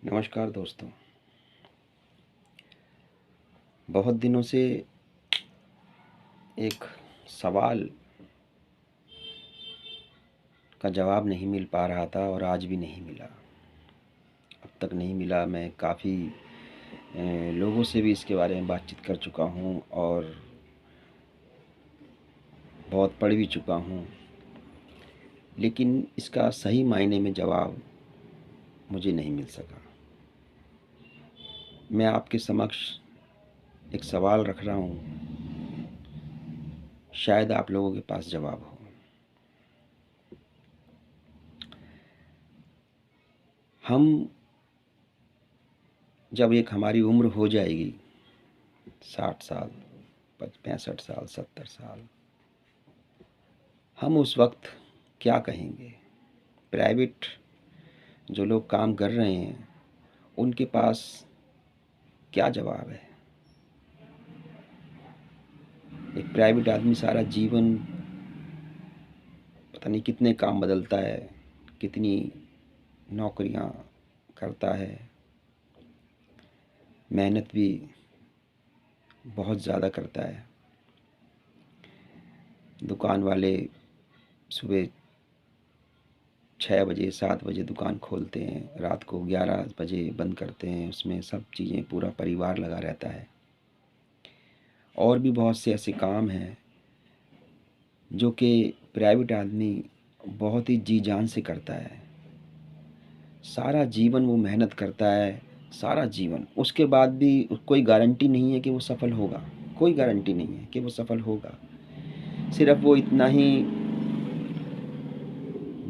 नमस्कार दोस्तों। बहुत दिनों से एक सवाल का जवाब नहीं मिल पा रहा था और आज भी नहीं मिला। अब तक नहीं मिला। मैं काफ़ी लोगों से भी इसके बारे में बातचीत कर चुका हूँ और बहुत पढ़ भी चुका हूँ, लेकिन इसका सही मायने में जवाब मुझे नहीं मिल सका। मैं आपके समक्ष एक सवाल रख रहा हूँ, शायद आप लोगों के पास जवाब हो। हम जब एक हमारी उम्र हो जाएगी 60 साल, 65 साल, 70 साल, हम उस वक्त क्या कहेंगे? प्राइवेट जो लोग काम कर रहे हैं उनके पास क्या जवाब है? एक प्राइवेट आदमी सारा जीवन पता नहीं कितने काम बदलता है, कितनी नौकरियां करता है, मेहनत भी बहुत ज़्यादा करता है। दुकान वाले सुबह 6 बजे 7 बजे दुकान खोलते हैं, रात को 11 बजे बंद करते हैं। उसमें सब चीज़ें, पूरा परिवार लगा रहता है। और भी बहुत से ऐसे काम हैं जो कि प्राइवेट आदमी बहुत ही जी जान से करता है। सारा जीवन वो मेहनत करता है, सारा जीवन। उसके बाद भी कोई गारंटी नहीं है कि वो सफल होगा। कोई गारंटी नहीं है कि वो सफल होगा। सिर्फ वो इतना ही,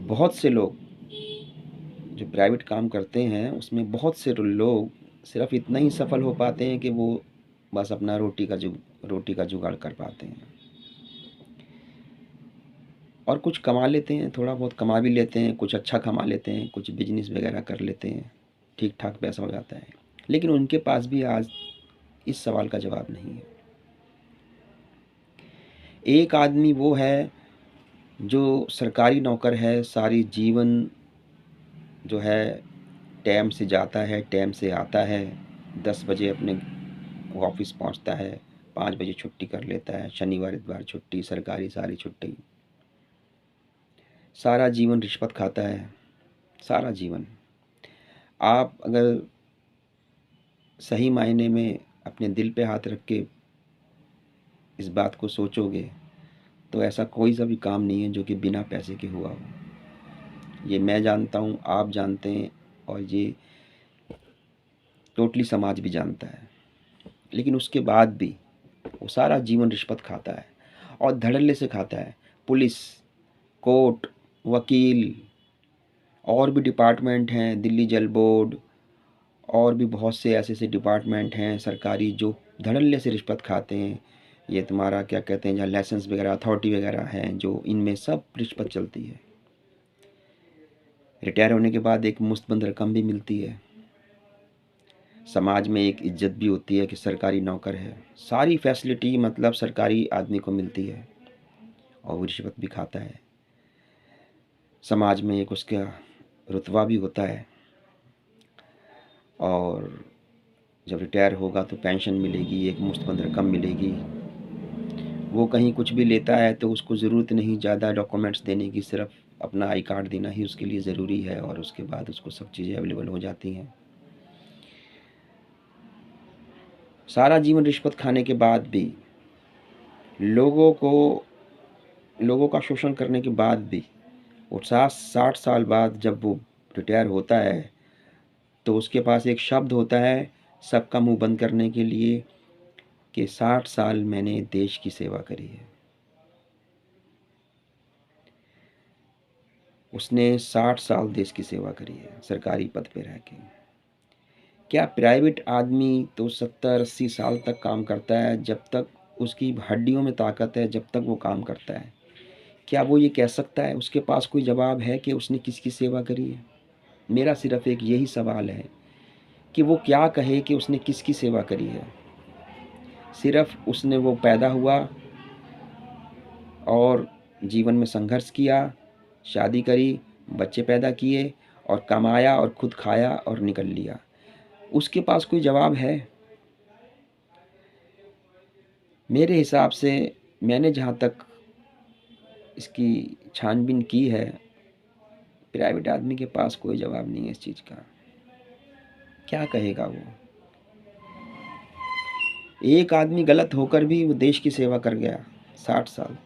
बहुत से लोग जो प्राइवेट काम करते हैं उसमें बहुत से लोग सिर्फ इतना ही सफल हो पाते हैं कि वो बस अपना रोटी का जुगाड़ कर पाते हैं और कुछ कमा लेते हैं। थोड़ा बहुत कमा भी लेते हैं, कुछ अच्छा कमा लेते हैं, कुछ बिजनेस वगैरह कर लेते हैं, ठीक ठाक पैसा हो जाता है। लेकिन उनके पास भी आज इस सवाल का जवाब नहीं है। एक आदमी वो है जो सरकारी नौकर है, सारी जीवन जो है टाइम से जाता है, टाइम से आता है, 10 बजे अपने ऑफिस पहुंचता है, 5 बजे छुट्टी कर लेता है, शनिवार इतवार छुट्टी, सरकारी सारी छुट्टी। सारा जीवन रिश्वत खाता है, सारा जीवन। आप अगर सही मायने में अपने दिल पे हाथ रख के इस बात को सोचोगे तो ऐसा कोई सा भी काम नहीं है जो कि बिना पैसे के हुआ हो। ये मैं जानता हूँ, आप जानते हैं, और ये टोटली समाज भी जानता है। लेकिन उसके बाद भी वो सारा जीवन रिश्वत खाता है और धड़ल्ले से खाता है। पुलिस, कोर्ट, वकील और भी डिपार्टमेंट हैं, दिल्ली जल बोर्ड और भी बहुत से ऐसे ऐसे डिपार्टमेंट हैं सरकारी जो धड़ल्ले से रिश्वत खाते हैं। ये तुम्हारा क्या कहते हैं, जहाँ लाइसेंस वगैरह अथॉरिटी वगैरह हैं, जो इनमें सब रिश्वत चलती है। रिटायर होने के बाद एक मुस्तबंद रकम भी मिलती है। समाज में एक इज्जत भी होती है कि सरकारी नौकर है। सारी फैसिलिटी मतलब सरकारी आदमी को मिलती है और वो रिश्वत भी खाता है। समाज में एक उसका रुतबा भी होता है और जब रिटायर होगा तो पेंशन मिलेगी, एक मुश्तबंद रकम मिलेगी। वो कहीं कुछ भी लेता है तो उसको ज़रूरत नहीं ज़्यादा डॉक्यूमेंट्स देने की, सिर्फ अपना आई कार्ड देना ही उसके लिए ज़रूरी है और उसके बाद उसको सब चीज़ें अवेलेबल हो जाती हैं। सारा जीवन रिश्वत खाने के बाद भी, लोगों को लोगों का शोषण करने के बाद भी, वो 60 साल बाद जब वो रिटायर होता है तो उसके पास एक शब्द होता है सबका मुंह बंद करने के लिए कि 60 साल मैंने देश की सेवा करी है। उसने 60 साल देश की सेवा करी है सरकारी पद पे रह के। क्या प्राइवेट आदमी तो 70-80 साल तक काम करता है, जब तक उसकी हड्डियों में ताकत है, जब तक वो काम करता है? क्या वो ये कह सकता है, उसके पास कोई जवाब है कि उसने किसकी सेवा करी है? मेरा सिर्फ एक यही सवाल है कि वो क्या कहे कि उसने किसकी सेवा करी है। सिर्फ उसने वो पैदा हुआ और जीवन में संघर्ष किया, शादी करी, बच्चे पैदा किए और कमाया और खुद खाया और निकल लिया। उसके पास कोई जवाब है? मेरे हिसाब से मैंने जहाँ तक इसकी छानबीन की है, प्राइवेट आदमी के पास कोई जवाब नहीं है इस चीज़ का। क्या कहेगा वो? एक आदमी गलत होकर भी वो देश की सेवा कर गया 60 साल।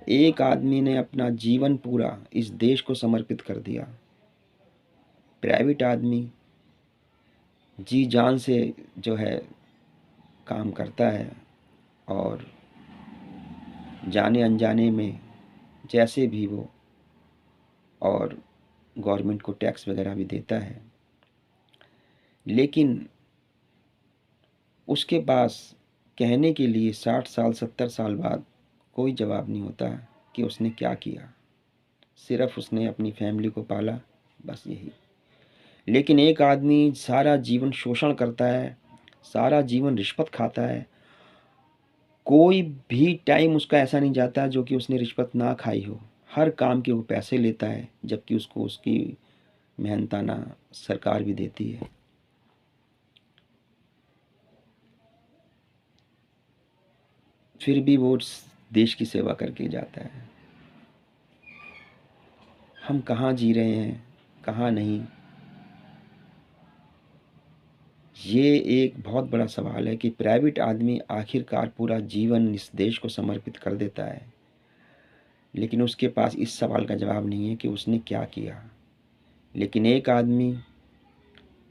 एक आदमी ने अपना जीवन पूरा इस देश को समर्पित कर दिया। प्राइवेट आदमी जी जान से जो है काम करता है और जाने अनजाने में जैसे भी वो, और गवर्नमेंट को टैक्स वगैरह भी देता है, लेकिन उसके पास कहने के लिए 60 साल 70 साल बाद कोई जवाब नहीं होता कि उसने क्या किया। सिर्फ उसने अपनी फैमिली को पाला, बस यही। लेकिन एक आदमी सारा जीवन शोषण करता है, सारा जीवन रिश्वत खाता है, कोई भी टाइम उसका ऐसा नहीं जाता जो कि उसने रिश्वत ना खाई हो। हर काम के वो पैसे लेता है, जबकि उसको उसकी मेहनताना सरकार भी देती है। फिर भी वो देश की सेवा करके जाता है। हम कहाँ जी रहे हैं, कहाँ नहीं, ये एक बहुत बड़ा सवाल है कि प्राइवेट आदमी आखिरकार पूरा जीवन इस देश को समर्पित कर देता है, लेकिन उसके पास इस सवाल का जवाब नहीं है कि उसने क्या किया। लेकिन एक आदमी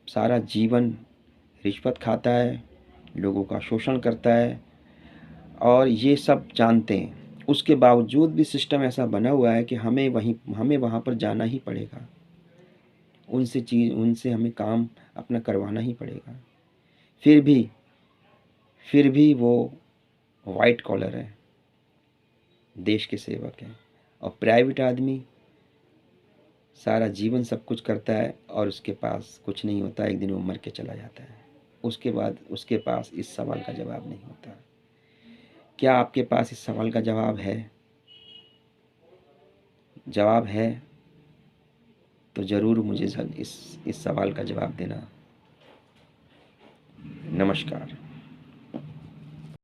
सारा जीवन रिश्वत खाता है, लोगों का शोषण करता है, और ये सब जानते हैं, उसके बावजूद भी सिस्टम ऐसा बना हुआ है कि हमें वहाँ पर जाना ही पड़ेगा। उनसे हमें काम अपना करवाना ही पड़ेगा। फिर भी वो वाइट कॉलर है, देश के सेवक हैं। और प्राइवेट आदमी सारा जीवन सब कुछ करता है और उसके पास कुछ नहीं होता, एक दिन वो मर के चला जाता है। उसके बाद उसके पास इस सवाल का जवाब नहीं होता। क्या आपके पास इस सवाल का जवाब है? जवाब है तो ज़रूर मुझे इस सवाल का जवाब देना। नमस्कार।